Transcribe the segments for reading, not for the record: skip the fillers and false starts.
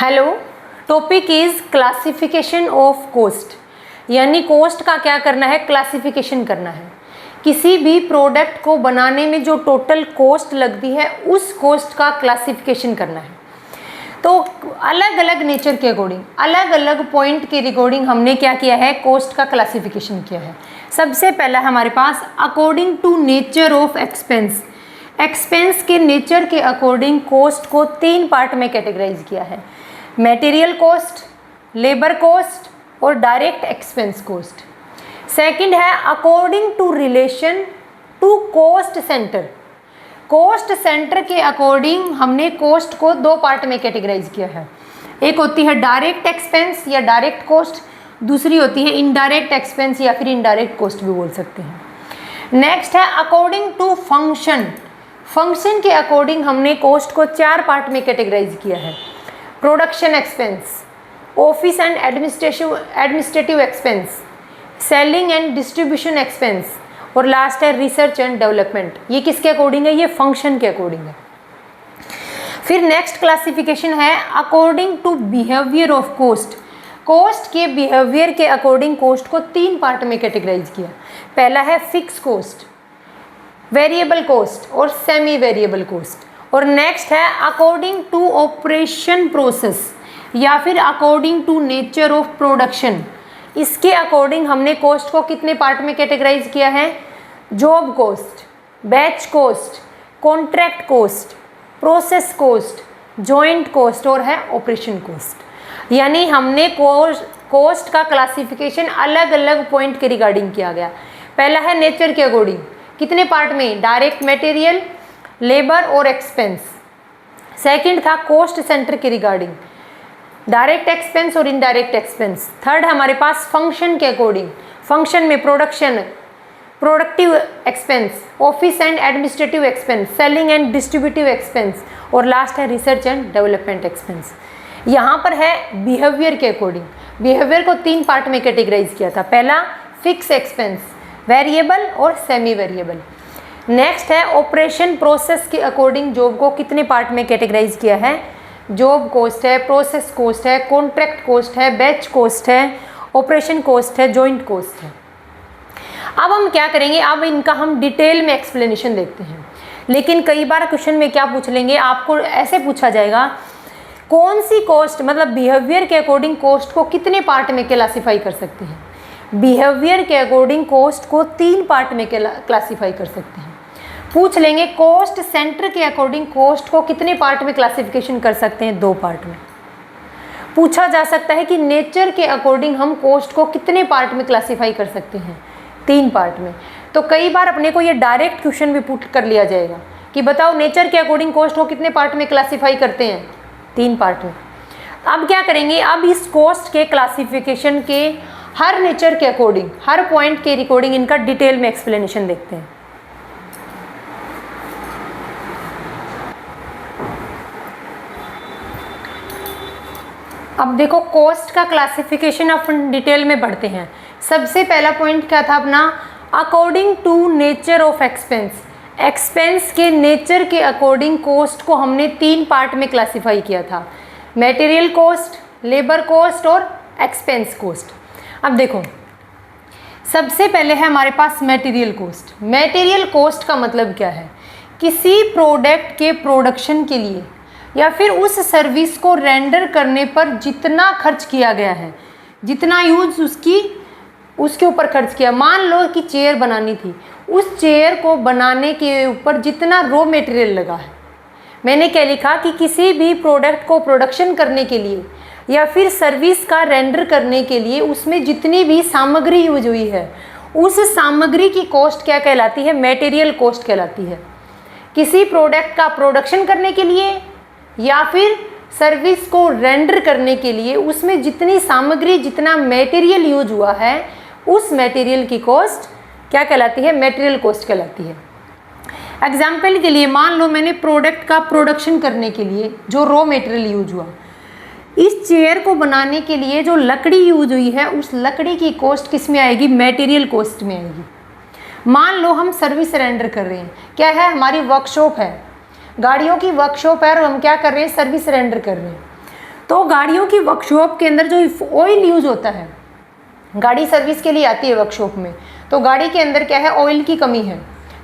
Hello, topic is classification of cost. यानी cost का क्या करना है, क्लासिफिकेशन करना है। किसी भी प्रोडक्ट को बनाने में जो टोटल कॉस्ट लगती है उस कॉस्ट का क्लासिफिकेशन करना है। तो अलग अलग नेचर के अकॉर्डिंग, अलग अलग पॉइंट के रिकॉर्डिंग हमने क्या किया है, कॉस्ट का क्लासिफिकेशन किया है। सबसे पहला हमारे पास according to nature of expense. Expense के नेचर के अकॉर्डिंग कॉस्ट को 3 पार्ट में कैटेगराइज किया है, मटेरियल कॉस्ट, लेबर कॉस्ट और डायरेक्ट एक्सपेंस कॉस्ट। सेकंड है according to relation to cost centre. Cost centre के अकॉर्डिंग हमने कॉस्ट को 2 पार्ट में कैटेगराइज किया है। एक होती है डायरेक्ट एक्सपेंस या डायरेक्ट कॉस्ट, दूसरी होती है इनडायरेक्ट एक्सपेंस या फिर इनडायरेक्ट कॉस्ट भी बोल सकते हैं। नेक्स्ट है अकॉर्डिंग टू फंक्शन। फंक्शन के अकॉर्डिंग हमने कॉस्ट को 4 पार्ट में कैटेगराइज किया है, production expense, office and administrative expense, selling and distribution expense और लास्ट है रिसर्च एंड डेवलपमेंट। ये किसके अकॉर्डिंग है, ये फंक्शन के अकॉर्डिंग है। फिर नेक्स्ट क्लासिफिकेशन है according to behaviour of cost. Cost के बिहेवियर के अकॉर्डिंग कॉस्ट को 3 पार्ट में कैटेगराइज किया। पहला है फिक्स कॉस्ट, वेरिएबल कॉस्ट और सेमी वेरिएबल कॉस्ट। और नेक्स्ट है अकॉर्डिंग टू ऑपरेशन प्रोसेस या फिर according to nature of production. इसके अकॉर्डिंग हमने कॉस्ट को कितने पार्ट में कैटेगराइज किया है, job cost, batch cost, contract cost, process cost, joint cost और है ऑपरेशन कॉस्ट। यानी हमने कॉस्ट का क्लासिफिकेशन अलग अलग पॉइंट के रिगार्डिंग किया गया। पहला है नेचर के अकॉर्डिंग, कितने पार्ट में, डायरेक्ट मटेरियल, लेबर और एक्सपेंस। सेकंड था कॉस्ट सेंटर के रिगार्डिंग, डायरेक्ट एक्सपेंस और इनडायरेक्ट एक्सपेंस। थर्ड हमारे पास फंक्शन के अकॉर्डिंग, फंक्शन में production, productive expense, office and administrative expense, selling and distributive expense और लास्ट है रिसर्च एंड डेवलपमेंट एक्सपेंस। यहाँ पर है बिहेवियर के अकॉर्डिंग। बिहेवियर को 3 पार्ट में कैटेगराइज किया था। पहला फिक्स एक्सपेंस, वेरिएबल और सेमी वेरिएबल। नेक्स्ट है ऑपरेशन प्रोसेस के अकॉर्डिंग जॉब को कितने पार्ट में कैटेगराइज किया है, जॉब कॉस्ट है, प्रोसेस कॉस्ट है, कॉन्ट्रैक्ट कॉस्ट है, बैच कॉस्ट है, ऑपरेशन कॉस्ट है, जॉइंट कॉस्ट है। अब हम क्या करेंगे, अब इनका हम डिटेल में एक्सप्लेनेशन देखते हैं। लेकिन कई बार क्वेश्चन में क्या पूछ लेंगे, आपको ऐसे पूछा जाएगा कौन सी कॉस्ट, मतलब बिहेवियर के अकॉर्डिंग कॉस्ट को कितने पार्ट में क्लासीफाई कर सकते हैं। बिहेवियर के अकॉर्डिंग कॉस्ट को 3 पार्ट में क्लासीफाई कर सकते हैं। पूछ लेंगे कॉस्ट सेंटर के अकॉर्डिंग कॉस्ट को कितने पार्ट में क्लासिफिकेशन कर सकते हैं, 2 पार्ट में। पूछा जा सकता है कि नेचर के अकॉर्डिंग हम कॉस्ट को कितने पार्ट में क्लासिफाई कर सकते हैं, 3 पार्ट में। तो कई बार अपने को ये डायरेक्ट क्वेश्चन भी पुट कर लिया जाएगा कि बताओ नेचर के अकॉर्डिंग कॉस्ट को कितने पार्ट में क्लासीफाई करते हैं, 3 पार्ट में। अब क्या करेंगे, अब इस कॉस्ट के क्लासिफिकेशन के हर नेचर के अकॉर्डिंग, हर पॉइंट के रिकॉर्डिंग इनका डिटेल में एक्सप्लेनेशन देखते हैं। अब देखो कॉस्ट का क्लासिफिकेशन अपन डिटेल में बढ़ते हैं। सबसे पहला पॉइंट क्या था अपना, according to nature of expense. Expense के नेचर के अकॉर्डिंग कॉस्ट को हमने 3 पार्ट में क्लासिफाई किया था, मटेरियल कॉस्ट, लेबर कॉस्ट और एक्सपेंस कॉस्ट। अब देखो सबसे पहले है हमारे पास मटेरियल कॉस्ट। मटेरियल कॉस्ट का मतलब क्या है, किसी प्रोडक्ट के प्रोडक्शन के लिए या फिर उस सर्विस को रेंडर करने पर जितना खर्च किया गया है, जितना यूज उसके ऊपर खर्च किया। मान लो कि चेयर बनानी थी, उस चेयर को बनाने के ऊपर जितना रॉ मटेरियल लगा है। मैंने क्या लिखा कि किसी भी प्रोडक्ट को प्रोडक्शन करने के लिए या फिर सर्विस का रेंडर करने के लिए उसमें जितनी भी सामग्री यूज हुई है, उस सामग्री की कॉस्ट क्या कहलाती है, मटेरियल कॉस्ट कहलाती है। किसी प्रोडक्ट का प्रोडक्शन करने के लिए या फिर सर्विस को रेंडर करने के लिए उसमें जितनी सामग्री, जितना मटेरियल यूज हुआ है, उस मटेरियल की कॉस्ट क्या कहलाती है, मटेरियल कॉस्ट कहलाती है। एग्जाम्पल के लिए मान लो मैंने प्रोडक्ट का प्रोडक्शन करने के लिए जो रॉ मटेरियल यूज हुआ, इस चेयर को बनाने के लिए जो लकड़ी यूज हुई है, उस लकड़ी की कॉस्ट किस में आएगी, मटेरियल कॉस्ट में आएगी। मान लो हम सर्विस रेंडर कर रहे हैं, क्या है, हमारी वर्कशॉप है, गाड़ियों की वर्कशॉप है और हम क्या कर रहे हैं, सर्विस रेंडर कर रहे हैं। तो गाड़ियों की वर्कशॉप के अंदर जो ऑयल यूज़ होता है, गाड़ी सर्विस के लिए आती है वर्कशॉप में, तो गाड़ी के अंदर क्या है, ऑयल की कमी है,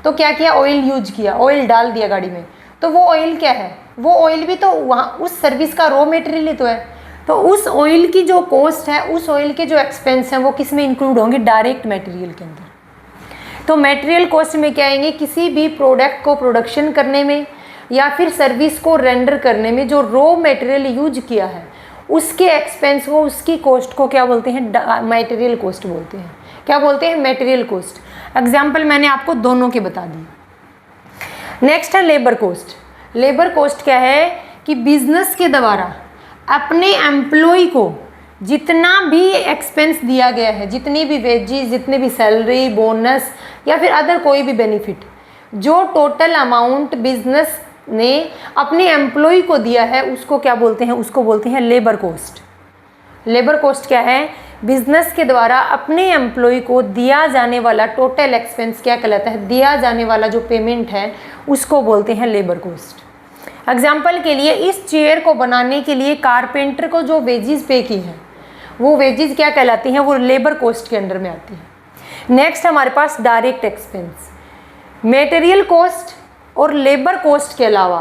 तो क्या किया, ऑयल यूज किया, ऑयल डाल दिया गाड़ी में। तो वो ऑयल क्या है, वो ऑयल भी तो वहाँ उस सर्विस का रॉ मटेरियल ही तो है। तो उस ऑयल की जो कॉस्ट है, उस ऑयल के जो एक्सपेंस हैं वो किस में इंक्लूड होंगे, डायरेक्ट मटेरियल के अंदर। तो मटेरियल कॉस्ट में क्या आएंगे, किसी भी प्रोडक्ट को प्रोडक्शन करने में या फिर सर्विस को रेंडर करने में जो रॉ मटेरियल यूज किया है उसके एक्सपेंस को, उसकी कॉस्ट को क्या बोलते हैं, मटेरियल कॉस्ट बोलते हैं। क्या बोलते हैं, मटेरियल कॉस्ट। एग्जाम्पल मैंने आपको दोनों के बता दिए। नेक्स्ट है लेबर कॉस्ट। लेबर कॉस्ट क्या है कि बिजनेस के द्वारा अपने एम्प्लॉय को जितना भी एक्सपेंस दिया गया है, जितनी भी वेजेस, जितनी भी सैलरी, बोनस या फिर अदर कोई भी बेनिफिट, जो टोटल अमाउंट बिजनेस ने अपने एम्प्लॉय को दिया है उसको क्या बोलते हैं, उसको बोलते हैं लेबर कॉस्ट। लेबर कॉस्ट क्या है, बिजनेस के द्वारा अपने एम्प्लॉय को दिया जाने वाला टोटल एक्सपेंस क्या कहलाता है, दिया जाने वाला जो पेमेंट है उसको बोलते हैं लेबर कॉस्ट। एग्जाम्पल के लिए इस चेयर को बनाने के लिए कारपेंटर को जो वेजेस पे की है वो वेजेस क्या कहलाती हैं, वो लेबर कॉस्ट के अंडर में आती है। नेक्स्ट हमारे पास डायरेक्ट एक्सपेंस। मटेरियल कॉस्ट और लेबर कॉस्ट के अलावा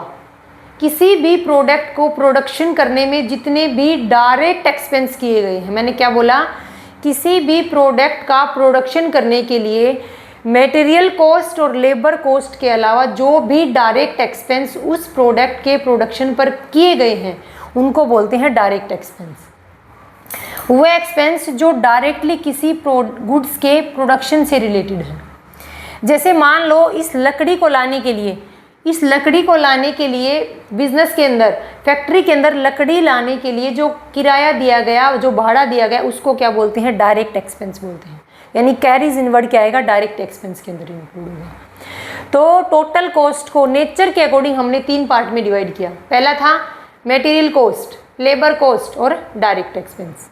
किसी भी प्रोडक्ट को प्रोडक्शन करने में जितने भी डायरेक्ट एक्सपेंस किए गए हैं, मैंने क्या बोला, किसी भी प्रोडक्ट का प्रोडक्शन करने के लिए मटेरियल कॉस्ट और लेबर कॉस्ट के अलावा जो भी डायरेक्ट एक्सपेंस उस प्रोडक्ट के प्रोडक्शन पर किए गए हैं उनको बोलते हैं डायरेक्ट एक्सपेंस। वो एक्सपेंस जो डायरेक्टली किसी गुड्स के प्रोडक्शन से रिलेटेड है। जैसे मान लो इस लकड़ी को लाने के लिए बिजनेस के अंदर, फैक्ट्री के अंदर लकड़ी लाने के लिए जो किराया दिया गया, जो भाड़ा दिया गया, उसको क्या बोलते हैं, डायरेक्ट एक्सपेंस बोलते हैं। यानी कैरीज इनवर्ड क्या आएगा, डायरेक्ट एक्सपेंस के अंदर इंक्लूड होगा। तो टोटल कॉस्ट को नेचर के अकॉर्डिंग हमने 3 पार्ट में डिवाइड किया। पहला था मटेरियल कॉस्ट, लेबर कॉस्ट और डायरेक्ट एक्सपेंस।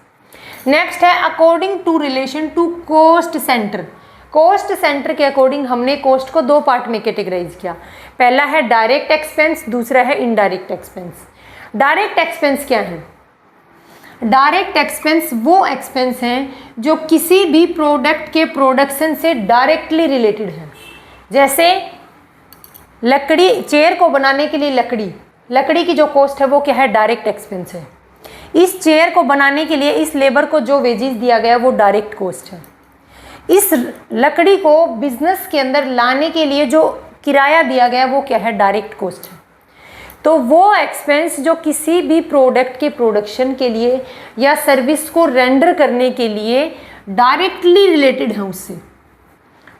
नेक्स्ट है according to relation to cost centre. Cost centre के अकॉर्डिंग हमने कॉस्ट को 2 पार्ट में कैटेगराइज किया। पहला है डायरेक्ट एक्सपेंस, दूसरा है इनडायरेक्ट एक्सपेंस। डायरेक्ट एक्सपेंस क्या है, डायरेक्ट एक्सपेंस वो एक्सपेंस हैं जो किसी भी प्रोडक्ट के प्रोडक्शन से डायरेक्टली रिलेटेड है। जैसे लकड़ी, चेयर को बनाने के लिए लकड़ी की जो कॉस्ट है वो क्या है, डायरेक्ट एक्सपेंस है। इस चेयर को बनाने के लिए इस लेबर को जो वेजेस दिया गया वो डायरेक्ट कॉस्ट है। इस लकड़ी को बिजनेस के अंदर लाने के लिए जो किराया दिया गया वो क्या है, डायरेक्ट कॉस्ट है। तो वो एक्सपेंस जो किसी भी प्रोडक्ट के प्रोडक्शन के लिए या सर्विस को रेंडर करने के लिए डायरेक्टली रिलेटेड है, उससे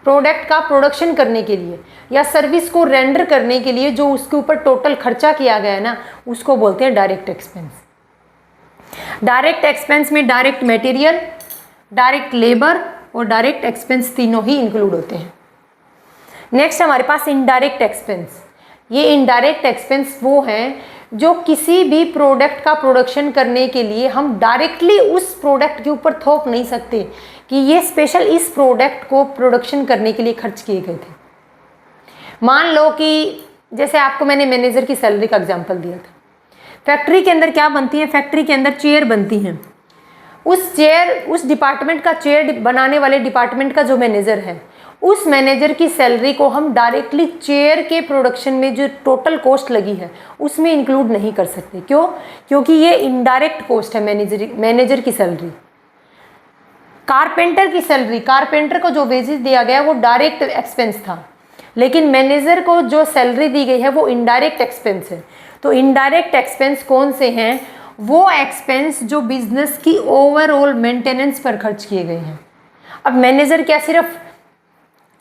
प्रोडक्ट का प्रोडक्शन करने के लिए या सर्विस को रेंडर करने के लिए जो उसके ऊपर टोटल खर्चा किया गया है ना, उसको बोलते हैं डायरेक्ट एक्सपेंस। डायरेक्ट एक्सपेंस में डायरेक्ट मटेरियल, डायरेक्ट लेबर और डायरेक्ट एक्सपेंस तीनों ही इंक्लूड होते हैं। नेक्स्ट हमारे पास इनडायरेक्ट एक्सपेंस। ये इनडायरेक्ट एक्सपेंस वो हैं जो किसी भी प्रोडक्ट का प्रोडक्शन करने के लिए हम डायरेक्टली उस प्रोडक्ट के ऊपर थोप नहीं सकते कि ये स्पेशल इस प्रोडक्ट को प्रोडक्शन करने के लिए खर्च किए गए थे। मान लो कि जैसे आपको मैंने मैनेजर की सैलरी का एग्जांपल दिया था। फैक्ट्री के अंदर क्या बनती है, फैक्ट्री के अंदर चेयर बनती हैं। उस डिपार्टमेंट का, चेयर बनाने वाले डिपार्टमेंट का जो मैनेजर है, उस मैनेजर की सैलरी को हम डायरेक्टली चेयर के प्रोडक्शन में जो टोटल कॉस्ट लगी है उसमें इंक्लूड नहीं कर सकते। क्यों? क्योंकि ये इनडायरेक्ट कॉस्ट है मैनेजर की सैलरी। कारपेंटर की सैलरी, कारपेंटर को जो वेजेस दिया गया वो डायरेक्ट एक्सपेंस था, लेकिन मैनेजर को जो सैलरी दी गई है वो इनडायरेक्ट एक्सपेंस है। तो इनडायरेक्ट एक्सपेंस कौन से हैं? वो एक्सपेंस जो बिजनेस की ओवरऑल मेंटेनेंस पर खर्च किए गए हैं। अब मैनेजर क्या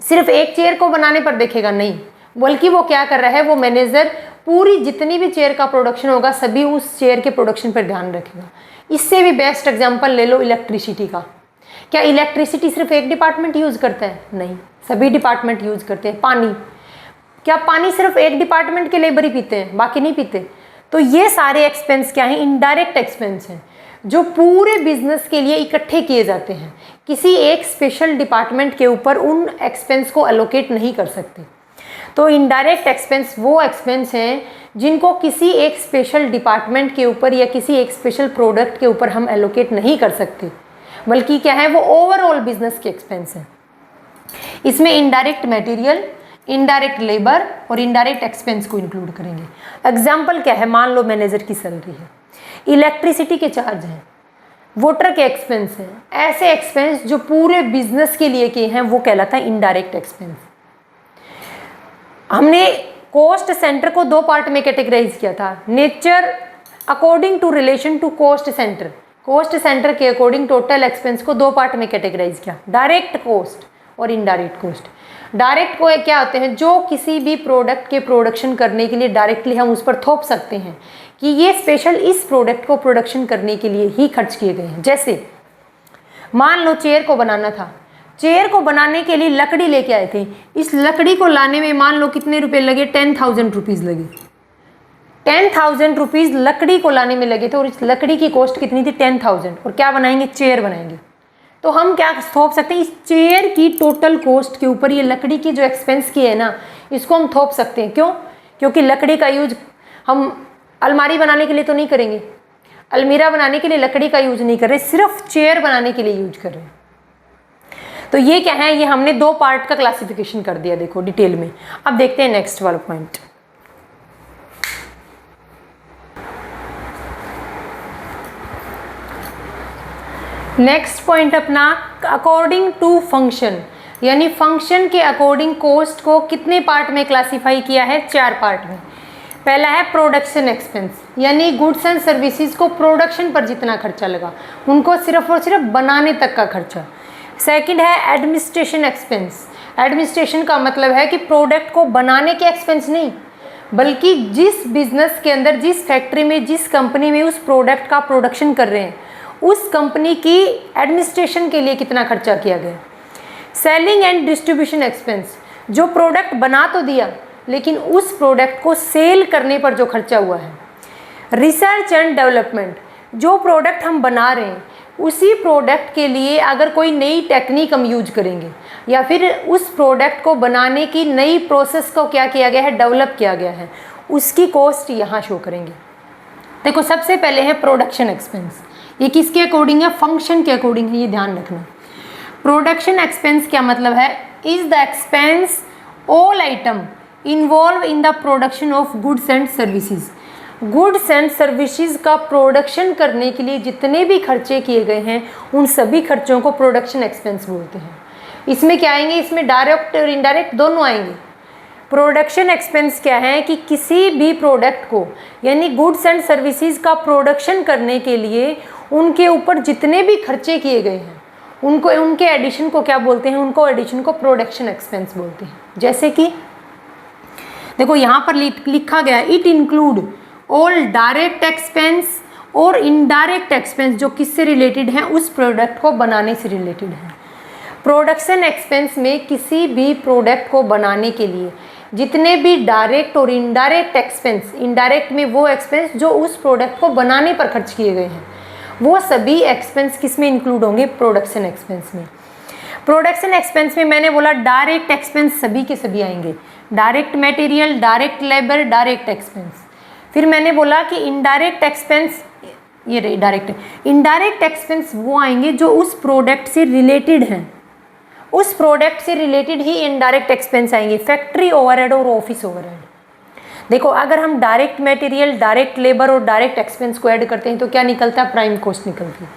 सिर्फ एक चेयर को बनाने पर देखेगा? नहीं, बल्कि वो क्या कर रहा है, वो मैनेजर पूरी जितनी भी चेयर का प्रोडक्शन होगा सभी उस चेयर के प्रोडक्शन पर ध्यान रखेगा। इससे भी बेस्ट एग्जांपल ले लो इलेक्ट्रिसिटी का। क्या इलेक्ट्रिसिटी सिर्फ एक डिपार्टमेंट यूज़ करता है? नहीं, सभी डिपार्टमेंट यूज़ करते हैं। पानी, क्या पानी सिर्फ एक डिपार्टमेंट के लेबर ही पीते हैं, बाकी नहीं पीते? तो ये सारे एक्सपेंस क्या हैं? इनडायरेक्ट एक्सपेंस हैं जो पूरे बिजनेस के लिए इकट्ठे किए जाते हैं। किसी एक स्पेशल डिपार्टमेंट के ऊपर उन एक्सपेंस को एलोकेट नहीं कर सकते। तो इनडायरेक्ट एक्सपेंस वो एक्सपेंस हैं जिनको किसी एक स्पेशल डिपार्टमेंट के ऊपर या किसी एक स्पेशल प्रोडक्ट के ऊपर हम एलोकेट नहीं कर सकते, बल्कि क्या है, वो ओवरऑल बिजनेस के एक्सपेंस हैं। इसमें इनडायरेक्ट मटेरियल, इनडायरेक्ट लेबर और इनडायरेक्ट एक्सपेंस को इंक्लूड करेंगे। एग्जाम्पल क्या है, मान लो मैनेजर की सैलरी है, इलेक्ट्रिसिटी के चार्ज हैं, वाटर के एक्सपेंस हैं, ऐसे एक्सपेंस जो पूरे बिजनेस के लिए किए हैं वो कहलाता है इनडायरेक्ट एक्सपेंस। हमने कॉस्ट सेंटर को दो पार्ट में कैटेगराइज किया था, nature according to relation to cost centre. Cost centre के अकॉर्डिंग टोटल एक्सपेंस को दो पार्ट में कैटेगराइज किया, डायरेक्ट कॉस्ट और इनडायरेक्ट कॉस्ट। डायरेक्ट को क्या होते हैं, जो किसी भी प्रोडक्ट के प्रोडक्शन करने के लिए डायरेक्टली हम उस पर थोप सकते हैं कि ये स्पेशल इस प्रोडक्ट को प्रोडक्शन करने के लिए ही खर्च किए गए हैं। जैसे मान लो चेयर को बनाना था, चेयर को बनाने के लिए लकड़ी लेके आए थे, इस लकड़ी को लाने में मान लो कितने रुपए लगे, 10,000 रुपीज़ लगे। 10,000 रुपीज़ लकड़ी को लाने में लगे थे और इस लकड़ी की कॉस्ट कितनी थी, 10,000। और क्या बनाएंगे, चेयर बनाएंगे। तो हम क्या थोप सकते हैं, इस चेयर की टोटल कॉस्ट के ऊपर ये लकड़ी की जो एक्सपेंस की है ना, इसको हम थोप सकते हैं। क्यों? क्योंकि लकड़ी का यूज हम अलमारी बनाने के लिए तो नहीं करेंगे, अलमीरा बनाने के लिए लकड़ी का यूज नहीं कर रहे, सिर्फ चेयर बनाने के लिए यूज कर रहे हैं। तो ये क्या है, ये हमने दो पार्ट का क्लासिफिकेशन कर दिया, देखो डिटेल में। अब देखते हैं नेक्स्ट वाला पॉइंट। नेक्स्ट पॉइंट अपना अकॉर्डिंग टू फंक्शन, यानी फंक्शन के अकॉर्डिंग कॉस्ट को कितने पार्ट में क्लासिफाई किया है, 4 पार्ट में। पहला है प्रोडक्शन एक्सपेंस, यानी गुड्स एंड सर्विसेज को प्रोडक्शन पर जितना खर्चा लगा उनको सिर्फ और सिर्फ बनाने तक का खर्चा। सेकंड है एडमिनिस्ट्रेशन एक्सपेंस। एडमिनिस्ट्रेशन का मतलब है कि प्रोडक्ट को बनाने के एक्सपेंस नहीं, बल्कि जिस बिजनेस के अंदर, जिस फैक्ट्री में, जिस कंपनी में उस प्रोडक्ट का प्रोडक्शन कर रहे हैं, उस कंपनी की एडमिनिस्ट्रेशन के लिए कितना खर्चा किया गया। सेलिंग एंड डिस्ट्रीब्यूशन एक्सपेंस, जो प्रोडक्ट बना तो दिया लेकिन उस प्रोडक्ट को सेल करने पर जो खर्चा हुआ है। रिसर्च एंड डेवलपमेंट, जो प्रोडक्ट हम बना रहे हैं उसी प्रोडक्ट के लिए अगर कोई नई टेक्निक हम यूज करेंगे या फिर उस प्रोडक्ट को बनाने की नई प्रोसेस को क्या किया गया है, डेवलप किया गया है, उसकी कॉस्ट यहाँ शो करेंगे। देखो सबसे पहले है प्रोडक्शन एक्सपेंस, ये किसके अकॉर्डिंग है, फंक्शन के अकॉर्डिंग है, ये ध्यान रखना। प्रोडक्शन एक्सपेंस क्या मतलब है, is the expense all item involve in the production of goods and services. Goods and services का प्रोडक्शन करने के लिए जितने भी खर्चे किए गए हैं उन सभी खर्चों को प्रोडक्शन एक्सपेंस बोलते हैं। इसमें क्या आएंगे, इसमें डायरेक्ट और इनडायरेक्ट दोनों आएंगे। प्रोडक्शन एक्सपेंस क्या है कि किसी भी प्रोडक्ट को, यानी गुड्स एंड सर्विसेज का प्रोडक्शन करने के लिए उनके ऊपर जितने भी खर्चे किए गए हैं उनको, उनके एडिशन को क्या बोलते हैं, उनको एडिशन को प्रोडक्शन एक्सपेंस बोलते हैं। जैसे कि देखो यहाँ पर लिखा गया, it include all direct expense और इनडायरेक्ट एक्सपेंस जो किससे रिलेटेड हैं, उस प्रोडक्ट को बनाने से रिलेटेड है। प्रोडक्शन एक्सपेंस में किसी भी प्रोडक्ट को बनाने के लिए जितने भी डायरेक्ट और इनडायरेक्ट एक्सपेंस, इनडायरेक्ट में वो एक्सपेंस जो उस प्रोडक्ट को बनाने पर खर्च किए गए हैं, वो सभी एक्सपेंस किस में इंक्लूड होंगे, प्रोडक्शन एक्सपेंस में। प्रोडक्शन एक्सपेंस में मैंने बोला डायरेक्ट एक्सपेंस सभी के सभी आएंगे, direct material, direct labour, direct expense. फिर मैंने बोला कि इनडायरेक्ट एक्सपेंस, ये रही डायरेक्ट। इनडायरेक्ट एक्सपेंस वो आएंगे जो उस प्रोडक्ट से रिलेटेड हैं, उस प्रोडक्ट से रिलेटेड ही इनडायरेक्ट एक्सपेंस आएंगे, फैक्ट्री ओवरहेड और ऑफिस ओवरहेड। देखो अगर हम डायरेक्ट मटेरियल, डायरेक्ट लेबर और डायरेक्ट एक्सपेंस को ऐड करते हैं तो क्या निकलता है, प्राइम कॉस्ट निकलती है।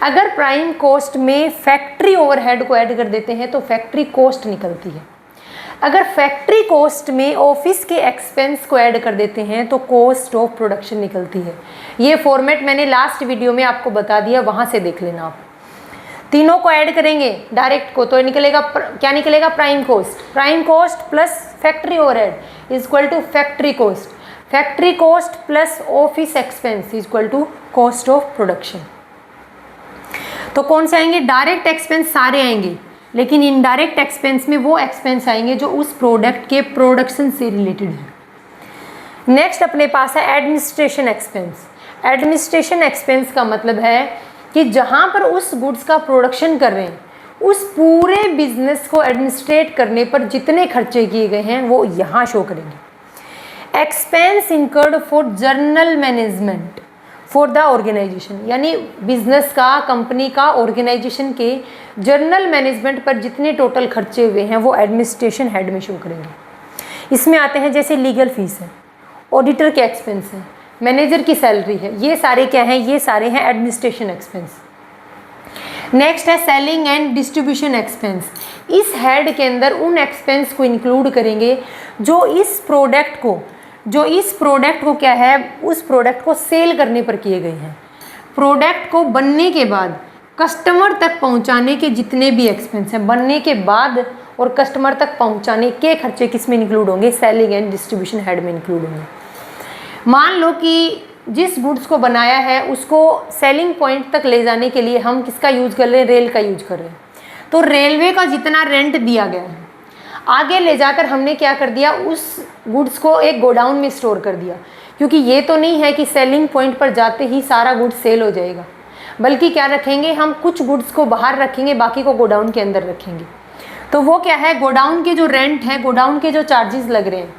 अगर प्राइम कॉस्ट में फैक्ट्री ओवरहेड को ऐड कर देते हैं तो फैक्ट्री कॉस्ट निकलती है। अगर फैक्ट्री कॉस्ट में ऑफिस के एक्सपेंस को ऐड कर देते हैं तो कॉस्ट ऑफ प्रोडक्शन निकलती है। ये फॉर्मेट मैंने लास्ट वीडियो में आपको बता दिया, वहाँ से देख लेना आप। तीनों को ऐड करेंगे डायरेक्ट को तो निकलेगा, क्या निकलेगा, prime cost. Prime cost plus factory overhead is equal to factory cost. Factory cost plus office expense is equal to cost of production. तो कौन से आएंगे, डायरेक्ट एक्सपेंस सारे आएंगे, लेकिन इनडायरेक्ट एक्सपेंस में वो एक्सपेंस आएंगे जो उस प्रोडक्ट के प्रोडक्शन से रिलेटेड है। नेक्स्ट अपने पास है एडमिनिस्ट्रेशन एक्सपेंस। एडमिनिस्ट्रेशन एक्सपेंस का मतलब है कि जहाँ पर उस गुड्स का प्रोडक्शन कर रहे हैं उस पूरे बिजनेस को एडमिनिस्ट्रेट करने पर जितने खर्चे किए गए हैं वो यहाँ शो करेंगे। Expense incurred for general management for the organisation, यानी बिजनेस का, कंपनी का, ऑर्गेनाइजेशन के जर्नल मैनेजमेंट पर जितने टोटल खर्चे हुए हैं वो एडमिनिस्ट्रेशन हेड में शो करेंगे। इसमें आते हैं जैसे लीगल फीस है, ऑडिटर के एक्सपेंस है, मैनेजर की सैलरी है, ये सारे क्या हैं, ये सारे हैं एडमिनिस्ट्रेशन एक्सपेंस। नेक्स्ट है सेलिंग एंड डिस्ट्रीब्यूशन एक्सपेंस। इस हेड के अंदर उन एक्सपेंस को इंक्लूड करेंगे जो इस प्रोडक्ट को क्या है, उस प्रोडक्ट को सेल करने पर किए गए हैं। प्रोडक्ट को बनने के बाद कस्टमर तक पहुंचाने के जितने भी एक्सपेंस हैं, बनने के बाद और कस्टमर तक पहुंचाने के खर्चे किस में इंक्लूड होंगे, सेलिंग एंड डिस्ट्रीब्यूशन हेड में इंक्लूड होंगे। मान लो कि जिस गुड्स को बनाया है उसको सेलिंग पॉइंट तक ले जाने के लिए हम किसका यूज कर रहे हैं, रेल का यूज कर रहे हैं। तो रेलवे का जितना रेंट दिया गया है, आगे ले जाकर हमने क्या कर दिया, उस गुड्स को एक गोडाउन में स्टोर कर दिया, क्योंकि ये तो नहीं है कि सेलिंग पॉइंट पर जाते ही सारा गुड्स सेल हो जाएगा, बल्कि क्या रखेंगे, हम कुछ गुड्स को बाहर रखेंगे, बाकी को गोडाउन के अंदर रखेंगे। तो वो क्या है, गोडाउन के जो रेंट है, गोडाउन के जो चार्जेस लग रहे हैं,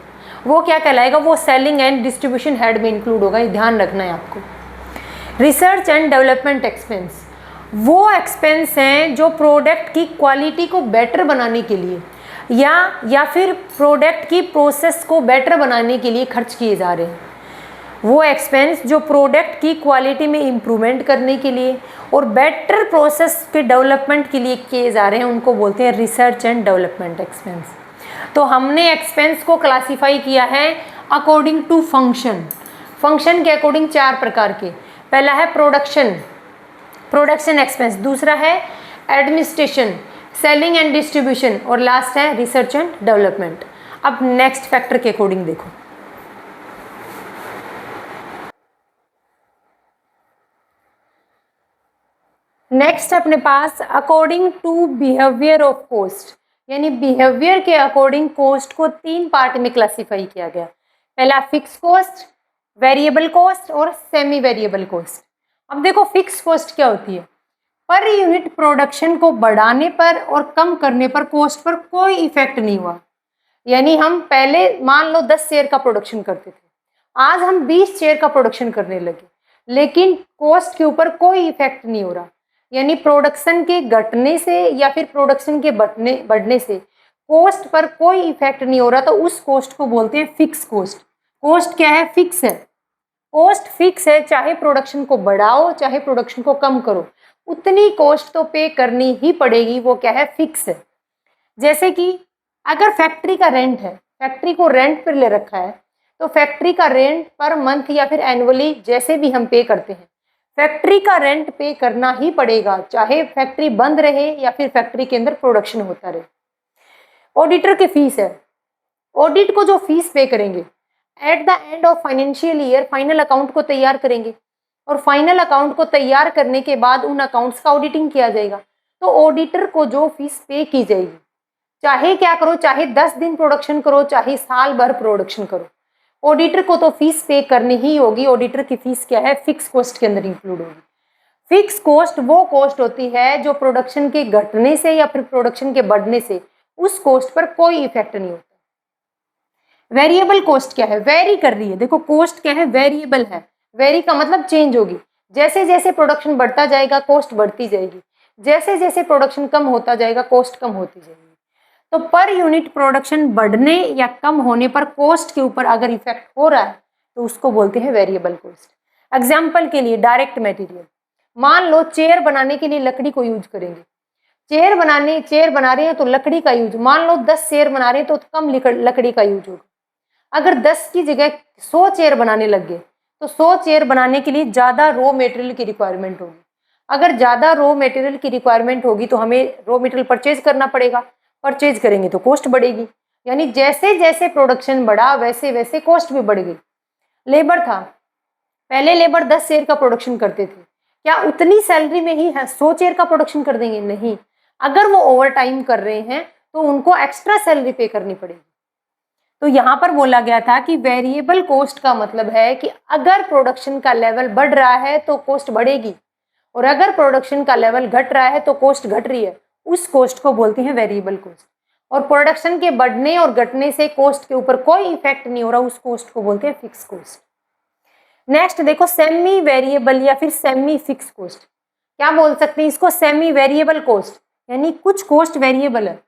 वो क्या कहलाएगा, वो सेलिंग एंड डिस्ट्रीब्यूशन हेड में इंक्लूड होगा। ये ध्यान रखना है आपको। रिसर्च एंड डेवलपमेंट एक्सपेंस, वो एक्सपेंस हैं जो प्रोडक्ट की क्वालिटी को बेटर बनाने के लिए या फिर प्रोडक्ट की प्रोसेस को बेटर बनाने के लिए खर्च किए जा रहे हैं। वो एक्सपेंस जो प्रोडक्ट की क्वालिटी में इम्प्रूवमेंट करने के लिए और बेटर प्रोसेस के डेवलपमेंट के लिए किए जा रहे हैं, उनको बोलते हैं रिसर्च एंड डेवलपमेंट एक्सपेंस। तो हमने एक्सपेंस को क्लासीफाई किया है अकॉर्डिंग टू फंक्शन। फंक्शन के अकॉर्डिंग 4 प्रकार के। पहला है प्रोडक्शन एक्सपेंस, दूसरा है एडमिनिस्ट्रेशन, सेलिंग एंड डिस्ट्रीब्यूशन, और लास्ट है रिसर्च एंड डेवलपमेंट। अब नेक्स्ट फैक्टर के अकॉर्डिंग देखो। नेक्स्ट अपने पास according to behaviour of cost, यानी बिहेवियर के अकॉर्डिंग कॉस्ट को 3 पार्ट में क्लासिफाई किया गया। पहला फिक्स कॉस्ट, वेरिएबल कॉस्ट और सेमी वेरिएबल कॉस्ट। अब देखो फिक्स कॉस्ट क्या होती है, पर यूनिट प्रोडक्शन को बढ़ाने पर और कम करने पर कॉस्ट पर कोई इफेक्ट नहीं हुआ। यानी हम पहले मान लो 10 शेयर का प्रोडक्शन करते थे, आज हम 20 शेयर का प्रोडक्शन करने लगे, लेकिन कॉस्ट के ऊपर कोई इफेक्ट नहीं हो रहा। यानी प्रोडक्शन के घटने से या फिर प्रोडक्शन के बढ़ने से कॉस्ट पर कोई इफेक्ट नहीं हो रहा, तो उस कॉस्ट को बोलते हैं फिक्स कॉस्ट। कॉस्ट क्या है, फिक्स है। कॉस्ट फिक्स है, चाहे प्रोडक्शन को बढ़ाओ चाहे प्रोडक्शन को कम करो, उतनी कॉस्ट तो पे करनी ही पड़ेगी। वो क्या है, फिक्स है। जैसे कि अगर फैक्ट्री का रेंट है, फैक्ट्री को रेंट पर ले रखा है, तो फैक्ट्री का रेंट पर मंथ या फिर एनुअली जैसे भी हम पे करते हैं, फैक्ट्री का रेंट पे करना ही पड़ेगा, चाहे फैक्ट्री बंद रहे या फिर फैक्ट्री के अंदर प्रोडक्शन होता रहे। ऑडिटर की फीस है, ऑडिट को जो फीस पे करेंगे, at the end of financial year final account को तैयार करेंगे, और फाइनल अकाउंट को तैयार करने के बाद उन अकाउंट्स का ऑडिटिंग किया जाएगा। तो ऑडिटर को जो फीस पे की जाएगी, चाहे क्या करो, चाहे 10 दिन प्रोडक्शन करो, चाहे साल भर प्रोडक्शन करो, ऑडिटर को तो फीस पे करनी ही होगी। ऑडिटर की फीस क्या है, फिक्स कॉस्ट के अंदर इंक्लूड होगी। फिक्स कॉस्ट वो कॉस्ट होती है जो प्रोडक्शन के घटने से या फिर प्रोडक्शन के बढ़ने से उस कॉस्ट पर कोई इफेक्ट नहीं होता। वेरिएबल कॉस्ट क्या है, वेरी कर रही है। देखो कॉस्ट क्या है, वेरिएबल है। वेरी का मतलब चेंज होगी, जैसे जैसे प्रोडक्शन बढ़ता जाएगा कॉस्ट बढ़ती जाएगी, जैसे जैसे प्रोडक्शन कम होता जाएगा कॉस्ट कम होती जाएगी। तो पर यूनिट प्रोडक्शन बढ़ने या कम होने पर कॉस्ट के ऊपर अगर इफेक्ट हो रहा है तो उसको बोलते हैं वेरिएबल कॉस्ट। एग्जाम्पल के लिए डायरेक्ट मटेरियल, मान लो चेयर बनाने के लिए लकड़ी को यूज करेंगे, चेयर बना रहे हैं तो लकड़ी का यूज, मान लो 10 चेयर बना रहे हैं तो कम लकड़ी का यूज होगा। अगर 10 की जगह 100 चेयर बनाने लग गए तो 100 चेयर बनाने के लिए ज़्यादा रॉ मटेरियल की रिक्वायरमेंट होगी। अगर ज़्यादा रॉ मटेरियल की रिक्वायरमेंट होगी तो हमें रॉ मटेरियल परचेज करना पड़ेगा, परचेज करेंगे तो कॉस्ट बढ़ेगी। यानी जैसे जैसे प्रोडक्शन बढ़ा वैसे वैसे कॉस्ट भी बढ़ गई। लेबर था, पहले लेबर 10 शेयर का प्रोडक्शन करते थे, क्या उतनी सैलरी में ही 100 शेयर का प्रोडक्शन कर देंगे? नहीं, अगर वो ओवर टाइम कर रहे हैं तो उनको एक्स्ट्रा सैलरी पे करनी पड़ेगी। तो यहाँ पर बोला गया था कि वेरिएबल कॉस्ट का मतलब है कि अगर प्रोडक्शन का लेवल बढ़ रहा है तो कॉस्ट बढ़ेगी, और अगर प्रोडक्शन का लेवल घट रहा है तो कॉस्ट घट रही है, उस कॉस्ट को बोलते हैं वेरिएबल कॉस्ट। और प्रोडक्शन के बढ़ने और घटने से कॉस्ट के ऊपर कोई इफेक्ट नहीं हो रहा, उस कॉस्ट को बोलते हैं फिक्स कॉस्ट। नेक्स्ट देखो सेमी वेरिएबल या फिर सेमी फिक्स कॉस्ट। क्या बोल सकते हैं इसको? सेमी वेरिएबल कॉस्ट, यानी कुछ कॉस्ट वेरिएबल है।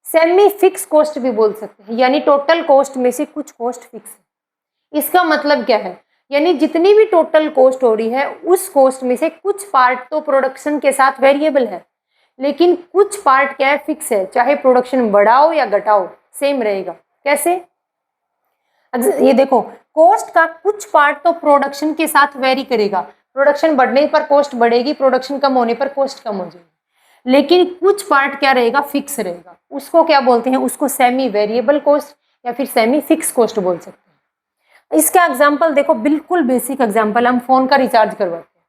सेमी फिक्स कॉस्ट भी बोल सकते हैं, यानी टोटल कॉस्ट में से कुछ कॉस्ट फिक्स है। इसका मतलब क्या है? यानी जितनी भी टोटल कॉस्ट हो रही है उस कॉस्ट में से कुछ पार्ट तो प्रोडक्शन के साथ वेरिएबल है, लेकिन कुछ पार्ट क्या है? फिक्स है। चाहे प्रोडक्शन बढ़ाओ या घटाओ सेम रहेगा। कैसे? ये देखो, कॉस्ट का कुछ पार्ट तो प्रोडक्शन के साथ वेरी करेगा। प्रोडक्शन बढ़ने पर कॉस्ट बढ़ेगी, प्रोडक्शन कम होने पर कॉस्ट कम हो जाएगी, लेकिन कुछ पार्ट क्या रहेगा? फिक्स रहेगा। उसको क्या बोलते हैं? उसको सेमी वेरिएबल कॉस्ट या फिर सेमी फिक्स कॉस्ट बोल सकते हैं। इसका एग्जांपल देखो, बिल्कुल बेसिक एग्जांपल, हम फोन का रिचार्ज करवाते हैं।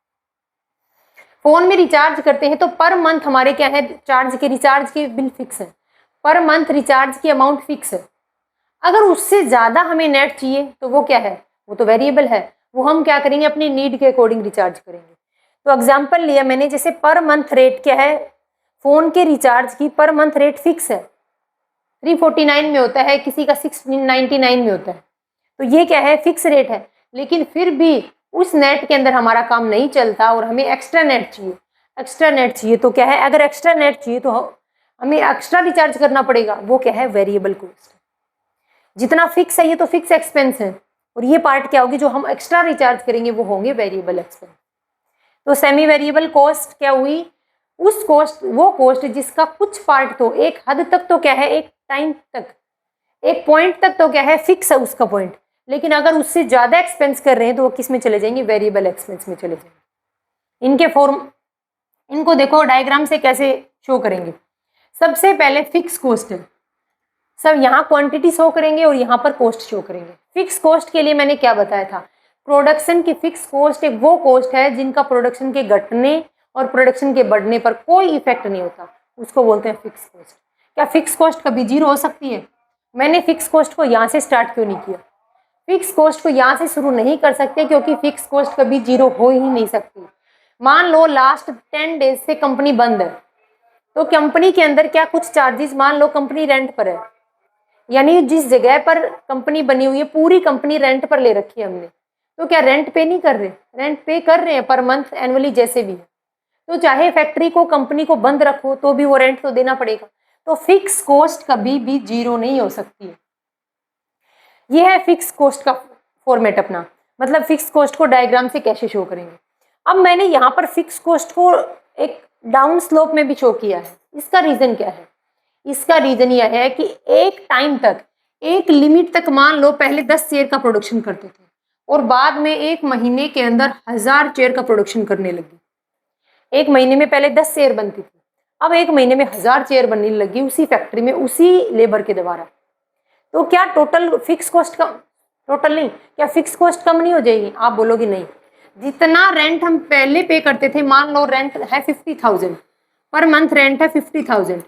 फोन में रिचार्ज करते हैं तो पर मंथ हमारे क्या है? रिचार्ज के बिल फिक्स है, पर मंथ रिचार्ज की अमाउंट फिक्स है। अगर उससे ज़्यादा हमें नेट चाहिए तो वो क्या है? वो तो वेरिएबल है, वो हम क्या करेंगे? अपनी नीड के अकॉर्डिंग रिचार्ज करेंगे। तो एग्जांपल लिया मैंने, जैसे पर मंथ रेट क्या है? फ़ोन के रिचार्ज की पर मंथ रेट फिक्स है, 349 में होता है, किसी का 699 में होता है। तो ये क्या है? फिक्स रेट है। लेकिन फिर भी उस नेट के अंदर हमारा काम नहीं चलता और हमें एक्स्ट्रा नेट चाहिए। एक्स्ट्रा नेट चाहिए तो क्या है? अगर एक्स्ट्रा नेट चाहिए तो हमें एक्स्ट्रा रिचार्ज करना पड़ेगा। वो क्या है? Variable cost. जितना फिक्स है ये तो फिक्स एक्सपेंस है, और ये पार्ट क्या होगी? जो हम एक्स्ट्रा रिचार्ज करेंगे वो होंगे वेरिएबल एक्सपेंस। तो सेमी वेरिएबल कॉस्ट क्या हुई? उस कॉस्ट, वो कॉस्ट जिसका कुछ पार्ट तो एक हद तक तो क्या है? एक टाइम तक, एक पॉइंट तक तो क्या है? फिक्स है उसका पॉइंट, लेकिन अगर उससे ज़्यादा एक्सपेंस कर रहे हैं तो वो किस में चले जाएंगे? वेरिएबल एक्सपेंस में चले जाएंगे। इनके फॉर्म, इनको देखो डायग्राम से कैसे शो करेंगे। सबसे पहले फिक्स कॉस्ट है, सब यहाँ क्वांटिटी शो करेंगे और यहाँ पर कॉस्ट शो करेंगे। फिक्स कॉस्ट के लिए मैंने क्या बताया था? प्रोडक्शन की फिक्स कॉस्ट एक वो कॉस्ट है जिनका प्रोडक्शन के घटने और प्रोडक्शन के बढ़ने पर कोई इफेक्ट नहीं होता, उसको बोलते हैं फिक्स कॉस्ट। क्या फिक्स कॉस्ट कभी जीरो हो सकती है? मैंने फिक्स कॉस्ट को यहाँ से स्टार्ट क्यों नहीं किया? फिक्स कॉस्ट को यहाँ से शुरू नहीं कर सकते क्योंकि फिक्स कॉस्ट कभी जीरो हो ही नहीं सकती। मान लो लास्ट 10 डेज से कंपनी बंद है, तो कंपनी के अंदर क्या कुछ चार्जेस, मान लो कंपनी रेंट पर है, यानी जिस जगह पर कंपनी बनी हुई है पूरी कंपनी रेंट पर ले रखी है हमने, तो क्या रेंट पे नहीं कर रहे? रेंट पे कर रहे हैं पर मंथ, एनुअली, जैसे भी है। तो चाहे फैक्ट्री को, कंपनी को बंद रखो तो भी वो रेंट तो देना पड़ेगा। तो फिक्स कॉस्ट कभी भी जीरो नहीं हो सकती है। ये है फिक्स कॉस्ट का फॉर्मेट अपना, मतलब फिक्स कॉस्ट को डायग्राम से कैसे शो करेंगे। अब मैंने यहाँ पर फिक्स कॉस्ट को एक डाउन स्लोप में भी शो किया है। इसका रीजन क्या है? इसका रीजन यह है कि एक टाइम तक, एक लिमिट तक, मान लो पहले 10 चेयर का प्रोडक्शन करते थे और बाद में एक महीने के अंदर 1000 चेयर का प्रोडक्शन करने लगी। एक महीने में पहले 10 चेयर बनती थी, अब एक महीने में 1000 चेयर बनने लगी उसी फैक्ट्री में, उसी लेबर के द्वारा। तो क्या टोटल फिक्स कॉस्ट कम, टोटल नहीं, क्या फिक्स कॉस्ट कम नहीं हो जाएगी? आप बोलोगे नहीं। जितना रेंट हम पहले पे करते थे, मान लो रेंट है 50,000 पर मंथ, रेंट है 50,000,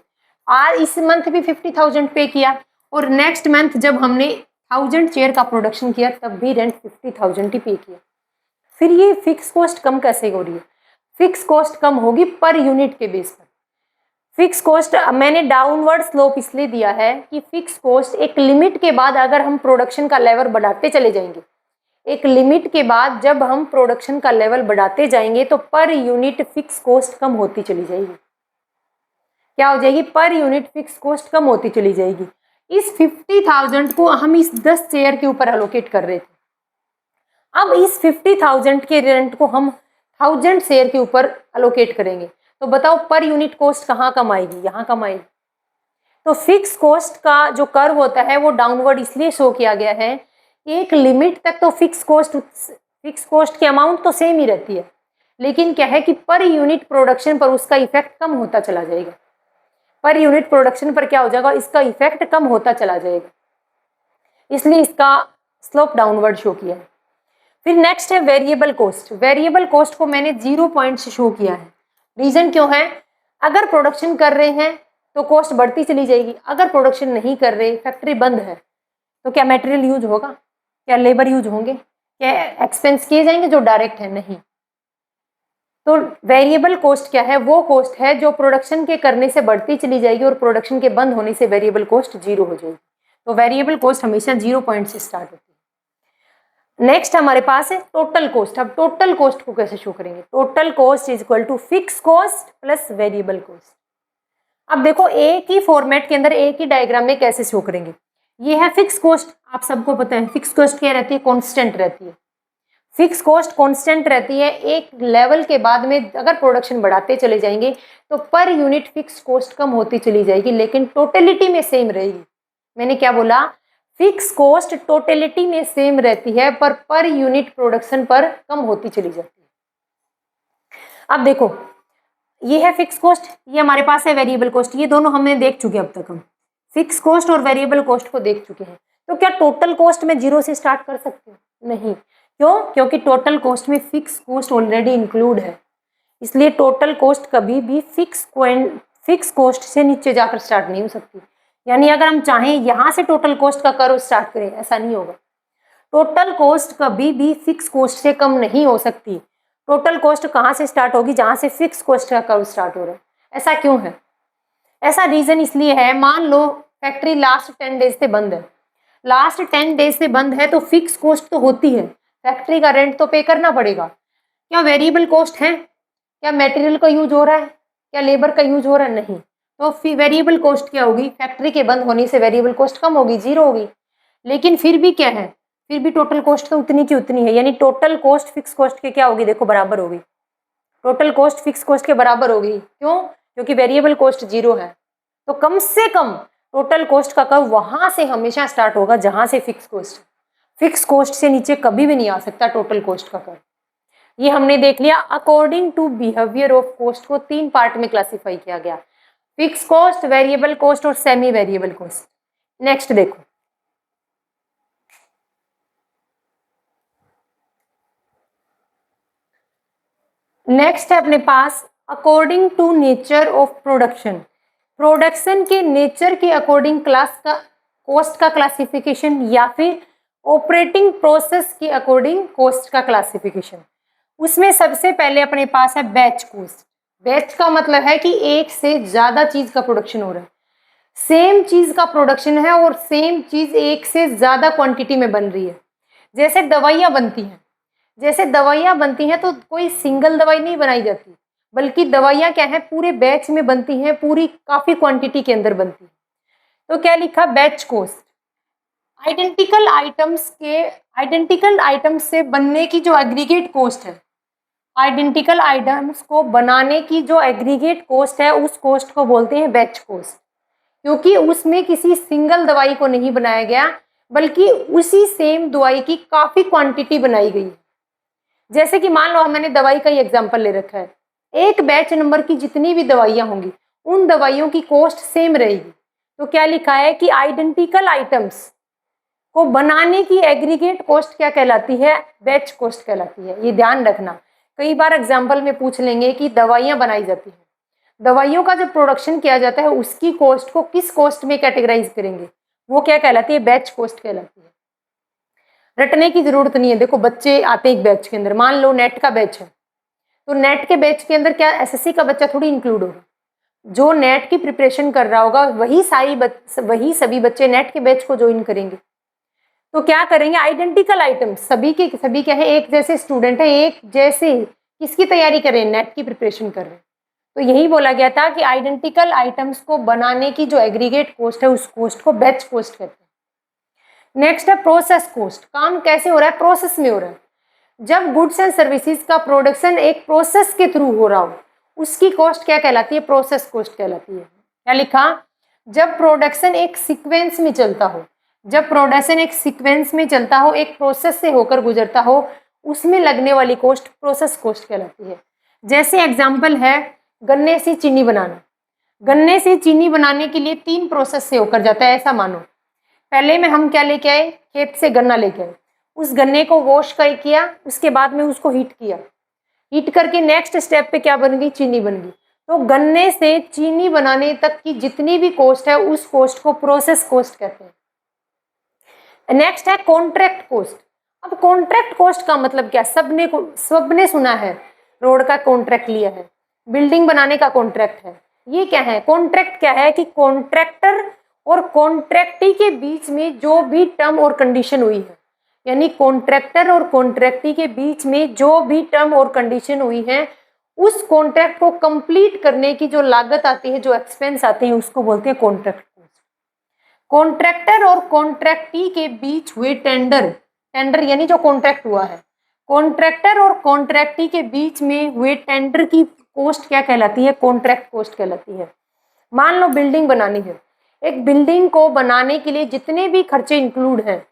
आज इस मंथ भी 50,000 पे किया, और नेक्स्ट मंथ जब हमने 1000 चेयर का प्रोडक्शन किया तब भी रेंट 50,000 ही पे किया। फिर ये फिक्स कॉस्ट कम कैसे हो रही है? फिक्स कॉस्ट कम होगी पर यूनिट के बेस पर। फिक्स कॉस्ट मैंने डाउनवर्ड स्लोप इसलिए दिया है कि फिक्स कॉस्ट एक लिमिट के बाद, अगर हम प्रोडक्शन का लेवल बढ़ाते चले जाएंगे, एक लिमिट के बाद जब हम प्रोडक्शन का लेवल बढ़ाते जाएंगे तो पर यूनिट फिक्स कॉस्ट कम होती चली जाएगी। क्या हो जाएगी? पर यूनिट फिक्स कॉस्ट कम होती चली जाएगी। इस 50,000 को हम इस 10 चेयर के ऊपर एलोकेट कर रहे थे, अब इस 50,000 के रेंट को हम 1000 शेयर के ऊपर एलोकेट करेंगे, तो बताओ पर यूनिट कॉस्ट कहाँ कम आएगी? यहाँ कम आएगी। तो फिक्स कॉस्ट का जो कर्व होता है वो डाउनवर्ड इसलिए शो किया गया है, एक लिमिट तक तो फिक्स कॉस्ट की अमाउंट तो सेम ही रहती है, लेकिन क्या है कि पर यूनिट प्रोडक्शन पर उसका इफेक्ट कम होता चला जाएगा। पर यूनिट प्रोडक्शन पर क्या हो जाएगा? इसका इफेक्ट कम होता चला जाएगा, इसलिए इसका स्लोप डाउनवर्ड शो किया है। फिर नेक्स्ट है वेरिएबल कॉस्ट। वेरिएबल कॉस्ट को मैंने 0 पॉइंट से शो किया है। रीजन क्यों है? अगर प्रोडक्शन कर रहे हैं तो कॉस्ट बढ़ती चली जाएगी, अगर प्रोडक्शन नहीं कर रहे, फैक्ट्री बंद है, तो क्या मटेरियल यूज होगा? क्या लेबर यूज होंगे? क्या एक्सपेंस किए जाएंगे जो डायरेक्ट है? नहीं। तो वेरिएबल कॉस्ट क्या है? वो कॉस्ट है जो प्रोडक्शन के करने से बढ़ती चली जाएगी और प्रोडक्शन के बंद होने से वेरिएबल कॉस्ट जीरो हो जाएगी। तो वेरिएबल कॉस्ट हमेशा 0 पॉइंट से स्टार्ट होती है। नेक्स्ट हमारे पास है टोटल कॉस्ट। अब टोटल कॉस्ट को कैसे शो करेंगे? Total cost is equal to fix cost plus variable cost. अब देखो एक ही फॉर्मेट के अंदर एक ही डायग्राम में कैसे शो करेंगे। ये है फिक्स कॉस्ट, आप सबको पता है फिक्स कॉस्ट क्या रहती है? कांस्टेंट रहती है। फिक्स कॉस्ट कांस्टेंट रहती है। एक लेवल के बाद में अगर प्रोडक्शन बढ़ाते चले जाएंगे तो पर यूनिट फिक्स कॉस्ट कम होती चली जाएगी, लेकिन टोटलिटी में सेम रहेगी। मैंने क्या बोला? फिक्स कॉस्ट टोटलिटी में सेम रहती है पर यूनिट प्रोडक्शन पर कम होती चली जाती है। अब देखो ये है फिक्स कॉस्ट, ये हमारे पास है वेरिएबल कॉस्ट। ये दोनों हमने देख चुके हैं, अब तक हम फिक्स कॉस्ट और वेरिएबल कॉस्ट को देख चुके हैं। तो क्या टोटल कॉस्ट में 0 से स्टार्ट कर सकते हैं? नहीं। क्यों? क्योंकि टोटल कॉस्ट में फिक्स कॉस्ट ऑलरेडी इंक्लूड है, इसलिए टोटल कॉस्ट कभी भी फिक्स कॉस्ट से नीचे जाकर स्टार्ट नहीं हो सकती। यानी अगर हम चाहें यहाँ से टोटल कॉस्ट का कर्व स्टार्ट करें, ऐसा नहीं होगा। टोटल कॉस्ट कभी भी फिक्स कॉस्ट से कम नहीं हो सकती। टोटल कॉस्ट कहाँ से स्टार्ट होगी? जहाँ से फिक्स कॉस्ट का कर्व स्टार्ट हो रहा है। ऐसा क्यों है? ऐसा रीजन इसलिए है, मान लो फैक्ट्री लास्ट 10 डेज से बंद है। लास्ट 10 डेज से बंद है तो फिक्स कॉस्ट तो होती है, फैक्ट्री का रेंट तो पे करना पड़ेगा। क्या वेरिएबल कॉस्ट है? क्या मटेरियल का यूज हो रहा है? क्या लेबर का यूज हो रहा है? नहीं। तो वेरिएबल कॉस्ट क्या होगी? फैक्ट्री के बंद होने से वेरिएबल कॉस्ट कम होगी, 0 होगी। लेकिन फिर भी क्या है? फिर भी टोटल कॉस्ट तो उतनी की उतनी है। यानी टोटल कॉस्ट फिक्स कॉस्ट के क्या होगी? देखो बराबर होगी। टोटल कॉस्ट फिक्स कॉस्ट के बराबर होगी। क्यों? क्योंकि वेरिएबल कॉस्ट 0 है। तो कम से कम टोटल कॉस्ट का कर्व वहां से हमेशा स्टार्ट होगा जहां से फिक्स कॉस्ट से नीचे कभी भी नहीं आ सकता टोटल कॉस्ट का कर्व। ये हमने देख लिया। According to behaviour of cost को 3 पार्ट में क्लासिफाई किया गया, फिक्स कॉस्ट, वेरिएबल कॉस्ट और सेमी वेरिएबल कॉस्ट। नेक्स्ट देखो, नेक्स्ट है अपने पास according to nature of production. Production के नेचर के अकॉर्डिंग क्लास का कॉस्ट का क्लासिफिकेशन, या फिर ऑपरेटिंग प्रोसेस के अकॉर्डिंग कॉस्ट का क्लासिफिकेशन। उसमें सबसे पहले अपने पास है बैच कॉस्ट। बैच का मतलब है कि एक से ज्यादा चीज का प्रोडक्शन हो रहा है, सेम चीज का प्रोडक्शन है और सेम चीज एक से ज्यादा क्वांटिटी में बन रही है। जैसे दवाइयाँ बनती हैं तो कोई सिंगल दवाई नहीं बनाई जाती, बल्कि दवाइयाँ क्या है पूरे बैच में बनती हैं, पूरी काफी क्वांटिटी के अंदर बनती है। तो क्या लिखा? Batch cost. आइडेंटिकल आइटम्स से बनने की जो एग्रीगेट कॉस्ट है, आइडेंटिकल आइटम्स को बनाने की जो एग्रीगेट कॉस्ट है उस कॉस्ट को बोलते हैं बैच कॉस्ट। क्योंकि उसमें किसी सिंगल दवाई को नहीं बनाया गया, बल्कि उसी सेम दवाई की काफी क्वांटिटी बनाई गई है। जैसे कि मान लो मैंने दवाई का ही एग्जांपल ले रखा है, एक बैच नंबर की जितनी भी दवाइयां होंगी उन दवाइयों की कॉस्ट सेम रहेगी। तो क्या लिखा है कि आइडेंटिकल आइटम्स को बनाने की एग्रीगेट कॉस्ट क्या कहलाती है? बैच कॉस्ट कहलाती है। ये ध्यान रखना, कई बार एग्जाम्पल में पूछ लेंगे कि दवाइयां बनाई जाती हैं, दवाइयों का जब प्रोडक्शन किया जाता है उसकी कॉस्ट को किस कॉस्ट में कैटेगराइज करेंगे? वो क्या कहलाती है? बैच कॉस्ट कहलाती है। रटने की जरूरत नहीं है। देखो बच्चे आते हैं एक बैच के अंदर, मान लो नेट का बैच है, तो नेट के बैच के अंदर क्या एसएससी का बच्चा थोड़ी इंक्लूड होगा? जो नेट की प्रिपरेशन कर रहा होगा वही सभी बच्चे नेट के बैच को ज्वाइन करेंगे। तो क्या करेंगे? आइडेंटिकल आइटम्स, सभी क्या है? एक जैसे स्टूडेंट है, एक जैसे किसकी तैयारी कर रहे हैं? नेट की प्रिपरेशन कर रहे हैं। तो यही बोला गया था कि आइडेंटिकल आइटम्स को बनाने की जो एग्रीगेट कॉस्ट है उस कॉस्ट को बैच कॉस्ट कहते हैं। नेक्स्ट है प्रोसेस कॉस्ट। काम कैसे हो रहा है? प्रोसेस में हो रहा है। जब गुड्स एंड सर्विसेज का प्रोडक्शन एक प्रोसेस के थ्रू हो रहा हो उसकी कॉस्ट क्या कहलाती है? प्रोसेस कॉस्ट कहलाती है। क्या लिखा? जब प्रोडक्शन एक सीक्वेंस में चलता हो, एक प्रोसेस से होकर गुजरता हो, उसमें लगने वाली कॉस्ट प्रोसेस कॉस्ट कहलाती है। जैसे एग्जांपल है गन्ने से चीनी बनाना। गन्ने से चीनी बनाने के लिए 3 प्रोसेस से होकर जाता है, ऐसा मानो। पहले में हम क्या लेके आए? खेत से गन्ना लेके आए, उस गन्ने को वॉश किया, उसके बाद में उसको हीट किया, हीट करके नेक्स्ट स्टेप पे क्या बन गई? चीनी बन गई। तो गन्ने से चीनी बनाने तक की जितनी भी कॉस्ट है उस कॉस्ट को प्रोसेस कॉस्ट कहते हैं। नेक्स्ट है कॉन्ट्रैक्ट कॉस्ट। अब कॉन्ट्रैक्ट कॉस्ट का मतलब क्या? सबने सुना है रोड का कॉन्ट्रैक्ट लिया है, बिल्डिंग बनाने का कॉन्ट्रैक्ट है। ये क्या है? कॉन्ट्रैक्ट क्या है कि कॉन्ट्रैक्टर और कॉन्ट्रैक्टी के बीच में जो भी टर्म और कंडीशन हुई है, यानी कॉन्ट्रैक्टर और कॉन्ट्रैक्टी के बीच में जो भी टर्म और कंडीशन हुई है, उस कॉन्ट्रैक्ट को कंप्लीट करने की जो लागत आती है, जो एक्सपेंस आते हैं, उसको बोलते हैं कॉन्ट्रैक्ट कॉस्ट। कॉन्ट्रैक्टर और कॉन्ट्रैक्टी के बीच हुए टेंडर यानी जो कॉन्ट्रैक्ट हुआ है, कॉन्ट्रैक्टर और कॉन्ट्रैक्टी के बीच में हुए टेंडर की कॉस्ट क्या कहलाती है? कॉन्ट्रैक्ट कॉस्ट कहलाती है। मान लो बिल्डिंग बनानी है, एक बिल्डिंग को बनाने के लिए जितने भी खर्चे इंक्लूड हैं,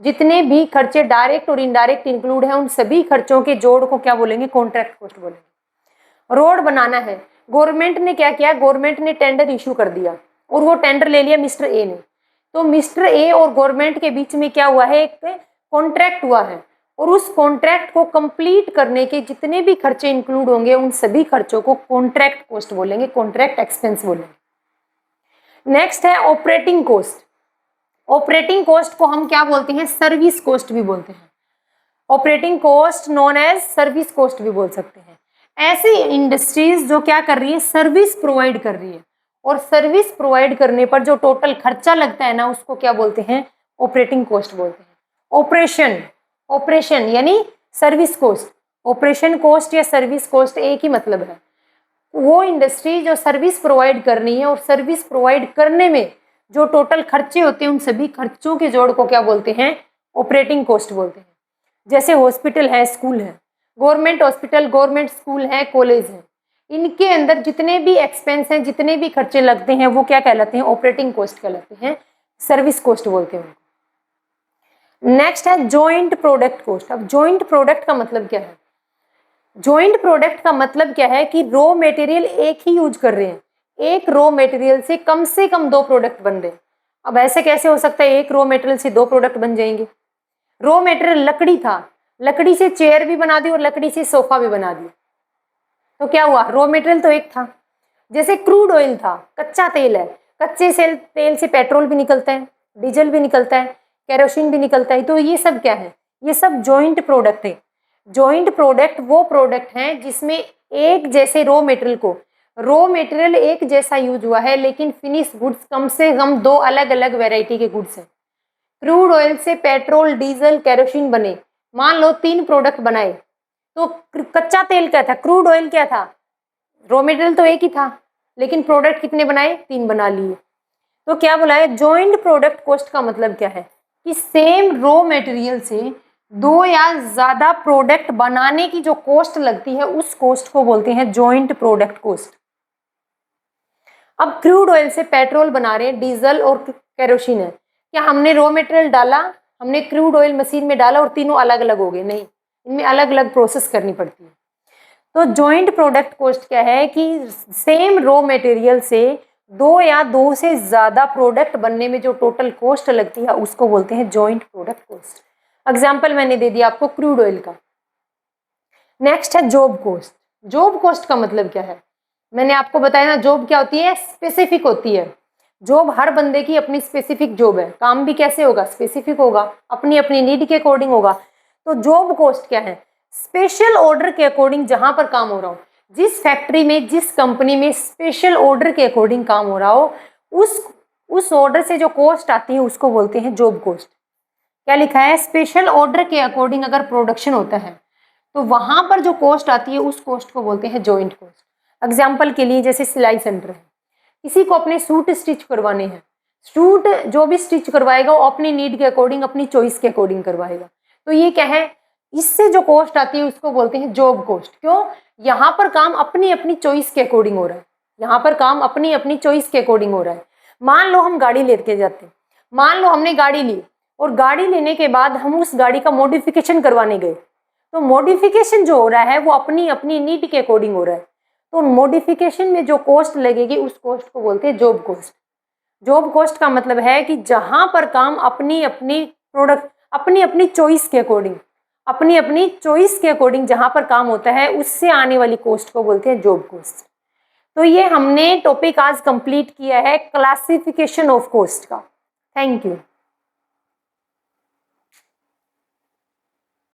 जितने भी खर्चे डायरेक्ट और इनडायरेक्ट इंक्लूड हैं, उन सभी खर्चों के जोड़ को क्या बोलेंगे? कॉन्ट्रैक्ट कॉस्ट बोलेंगे। रोड बनाना है, गवर्नमेंट ने क्या किया? गवर्नमेंट ने टेंडर इशू कर दिया और वो टेंडर ले लिया मिस्टर ए ने। तो मिस्टर ए और गवर्नमेंट के बीच में क्या हुआ है? एक कॉन्ट्रैक्ट हुआ है और उस कॉन्ट्रैक्ट को कंप्लीट करने के जितने भी खर्चे इंक्लूड होंगे, उन सभी खर्चों को कॉन्ट्रैक्ट कॉस्ट बोलेंगे, कॉन्ट्रैक्ट एक्सपेंस बोलेंगे। नेक्स्ट है ऑपरेटिंग कॉस्ट। ऑपरेटिंग कॉस्ट को हम क्या बोलते हैं? सर्विस कॉस्ट भी बोलते हैं। Operating cost known as service cost भी बोल सकते हैं। ऐसी इंडस्ट्रीज जो क्या कर रही है? सर्विस प्रोवाइड कर रही है, और सर्विस प्रोवाइड करने पर जो टोटल खर्चा लगता है ना, उसको क्या बोलते हैं? ऑपरेटिंग कॉस्ट बोलते हैं। ऑपरेशन यानी सर्विस कॉस्ट। ऑपरेशन कॉस्ट या सर्विस कॉस्ट एक ही मतलब है। वो इंडस्ट्री जो सर्विस प्रोवाइड करनी है और सर्विस प्रोवाइड करने में जो टोटल खर्चे होते हैं, उन सभी खर्चों के जोड़ को क्या बोलते हैं? ऑपरेटिंग कॉस्ट बोलते हैं। जैसे हॉस्पिटल है, स्कूल है, गवर्नमेंट हॉस्पिटल, गवर्नमेंट स्कूल है, कॉलेज है, इनके अंदर जितने भी एक्सपेंस हैं, जितने भी खर्चे लगते हैं, वो क्या कहलाते हैं? ऑपरेटिंग कॉस्ट कहलाते हैं, सर्विस कॉस्ट बोलते हैं उनको। नेक्स्ट है जॉइंट प्रोडक्ट कॉस्ट। अब जॉइंट प्रोडक्ट का मतलब क्या है? जॉइंट प्रोडक्ट का मतलब क्या है कि रॉ मटेरियल एक ही यूज कर रहे हैं, एक रॉ मटेरियल से कम 2 प्रोडक्ट बन रहे हैं। अब ऐसे कैसे हो सकता है एक रॉ मटेरियल से 2 प्रोडक्ट बन जाएंगे? रॉ मटेरियल लकड़ी था, लकड़ी से चेयर भी बना दी और लकड़ी से सोफा भी बना दिया, तो क्या हुआ? रॉ मटेरियल तो एक था। जैसे क्रूड ऑयल था, कच्चा तेल है, कच्चे तेल से पेट्रोल भी निकलता है, डीजल भी निकलता है, केरोसिन भी निकलता है। तो ये सब क्या है? ये सब जॉइंट प्रोडक्ट है। जॉइंट प्रोडक्ट वो प्रोडक्ट हैं जिसमें एक जैसे रॉ मटेरियल एक जैसा यूज हुआ है, लेकिन फिनिश गुड्स कम से कम 2 अलग अलग वेराइटी के गुड्स हैं। क्रूड ऑयल से पेट्रोल, डीजल, केरोसिन बने, मान लो 3 प्रोडक्ट बनाए, तो कच्चा तेल क्या था? क्रूड ऑयल क्या था? रॉ मटेरियल तो एक ही था, लेकिन प्रोडक्ट कितने बनाए? 3 बना लिए। तो क्या बोला है? जॉइंट प्रोडक्ट कॉस्ट का मतलब क्या है कि सेम रॉ मटेरियल से 2 या ज्यादा प्रोडक्ट बनाने की जो कॉस्ट लगती है, उस कॉस्ट को बोलते हैं जॉइंट प्रोडक्ट कॉस्ट। अब क्रूड ऑयल से पेट्रोल बना रहे हैं, डीजल और केरोसिन है, क्या हमने रॉ मटेरियल डाला, हमने क्रूड ऑयल मशीन में डाला और तीनों अलग अलग हो गए? नहीं, इनमें अलग अलग प्रोसेस करनी पड़ती है। तो जॉइंट प्रोडक्ट कॉस्ट क्या है कि सेम रॉ मटेरियल से 2 या 2 से ज्यादा प्रोडक्ट बनने में जो टोटल कॉस्ट लगती है, उसको बोलते हैं जॉइंट प्रोडक्ट कॉस्ट। एग्जाम्पल मैंने दे दिया आपको क्रूड ऑयल का। नेक्स्ट है जॉब कॉस्ट। जॉब कॉस्ट का मतलब क्या है? मैंने आपको बताया ना, जॉब क्या होती है? स्पेसिफिक होती है। जॉब हर बंदे की अपनी स्पेसिफिक जॉब है, काम भी कैसे होगा? स्पेसिफिक होगा, अपनी अपनी नीड के अकॉर्डिंग होगा। तो जॉब कॉस्ट क्या है? स्पेशल ऑर्डर के अकॉर्डिंग जहां पर काम हो रहा हो, जिस फैक्ट्री में, जिस कंपनी में स्पेशल ऑर्डर के अकॉर्डिंग काम हो रहा हो, उस ऑर्डर से जो कॉस्ट आती है, उसको बोलते हैं जॉब कॉस्ट। क्या लिखा है? स्पेशल ऑर्डर के अकॉर्डिंग अगर प्रोडक्शन होता है, तो वहां पर जो कॉस्ट आती है, उस कॉस्ट को बोलते हैं जॉइंट कॉस्ट। एग्जाम्पल के लिए जैसे सिलाई सेंटर है, किसी को अपने सूट स्टिच करवाने हैं, सूट जो भी स्टिच करवाएगा वो अपनी नीड के अकॉर्डिंग, अपनी चॉइस के अकॉर्डिंग करवाएगा। तो ये क्या है? इससे जो कॉस्ट आती है, उसको बोलते हैं जॉब कॉस्ट। क्यों? यहाँ पर काम अपनी अपनी चॉइस के अकॉर्डिंग हो रहा है, यहाँ पर काम अपनी अपनी चॉइस के अकॉर्डिंग हो रहा है। मान लो हम गाड़ी लेके जाते हैं, मान लो हमने गाड़ी ली और गाड़ी लेने के बाद हम उस गाड़ी का मॉडिफिकेशन करवाने गए, तो मॉडिफिकेशन जो हो रहा है वो अपनी अपनी नीड के अकॉर्डिंग हो रहा है। तो मॉडिफिकेशन में जो कॉस्ट लगेगी, उस कॉस्ट को बोलते हैं जॉब कॉस्ट। जॉब कॉस्ट का मतलब है कि जहां पर काम अपनी अपनी प्रोडक्ट, अपनी अपनी चॉइस के अकॉर्डिंग, अपनी अपनी चॉइस के अकॉर्डिंग जहां पर काम होता है, उससे आने वाली कॉस्ट को बोलते हैं जॉब कॉस्ट। तो ये हमने टॉपिक आज कंप्लीट किया है क्लासिफिकेशन ऑफ कॉस्ट का। Thank you.